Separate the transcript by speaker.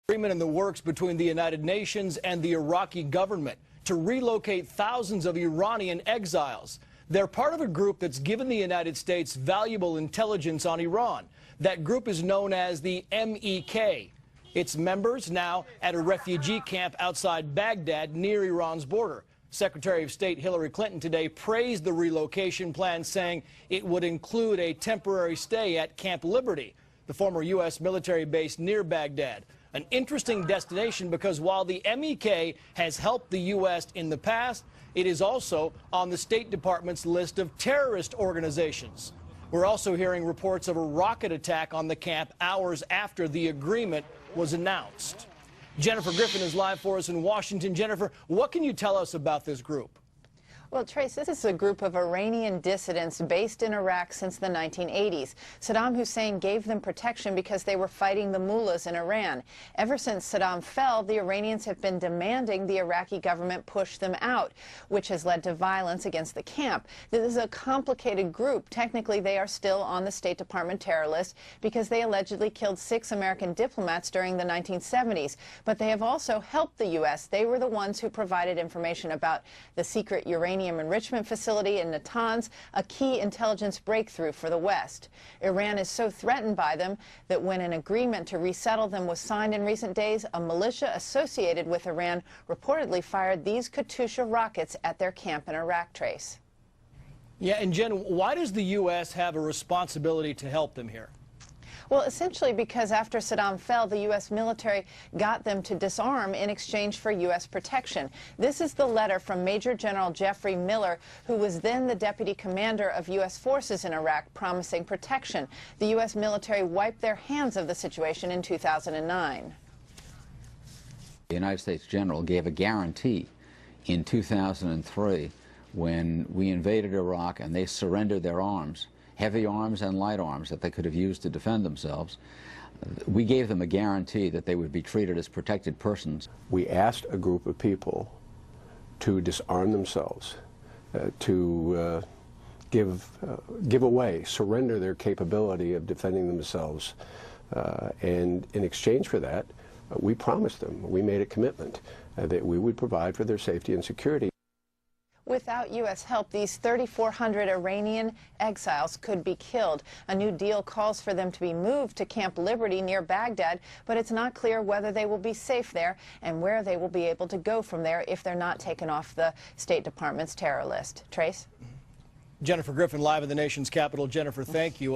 Speaker 1: Agreement in the works between the United Nations and the Iraqi government to relocate thousands of Iranian exiles. They're part of a group that's given the United States valuable intelligence on Iran. That group is known as the MEK. Its members now at a refugee camp outside Baghdad near Iran's border. Secretary of State Hillary Clinton today praised the relocation plan, saying it would include a temporary stay at Camp Liberty, the former U.S. military base near Baghdad. An interesting destination because while the MEK has helped the U.S. in the past, it is also on the State Department's list of terrorist organizations. We're also hearing reports of a rocket attack on the camp hours after the agreement was announced. Jennifer Griffin is live for us in Washington. Jennifer, what can you tell us about this group?
Speaker 2: Well, Trace, this is a group of Iranian dissidents based in Iraq since the 1980s. Saddam Hussein gave them protection because they were fighting the mullahs in Iran. Ever since Saddam fell, the Iranians have been demanding the Iraqi government push them out, which has led to violence against the camp. This is a complicated group. Technically, they are still on the State Department terror list because they allegedly killed 6 American diplomats during the 1970s. But they have also helped the U.S. They were the ones who provided information about the secret uranium enrichment facility in Natanz, a key intelligence breakthrough for the West. Iran is so threatened by them that when an agreement to resettle them was signed in recent days, a militia associated with Iran reportedly fired these Katyusha rockets at their camp in Iraq, Trace.
Speaker 1: Yeah, and Jen, why does the U.S. have a responsibility to help them here?
Speaker 2: Well, essentially because after Saddam fell, the U.S. military got them to disarm in exchange for U.S. protection. This is the letter from Major General Jeffrey Miller, who was then the deputy commander of U.S. forces in Iraq, promising protection. The U.S. military wiped their hands of the situation in 2009.
Speaker 3: The United States general gave a guarantee in 2003 when we invaded Iraq and they surrendered their arms, heavy arms and light arms that they could have used to defend themselves. We gave them a guarantee that they would be treated as protected persons.
Speaker 4: We asked a group of people to disarm themselves, to give away, surrender their capability of defending themselves. And in exchange for that, we promised them, we made a commitment that we would provide for their safety and security.
Speaker 2: Without U.S. help, these 3,400 Iranian exiles could be killed. A new deal calls for them to be moved to Camp Liberty near Baghdad, but it's not clear whether they will be safe there and where they will be able to go from there if they're not taken off the State Department's terror list. Trace?
Speaker 1: Jennifer Griffin live in the nation's capital. Jennifer, thank you.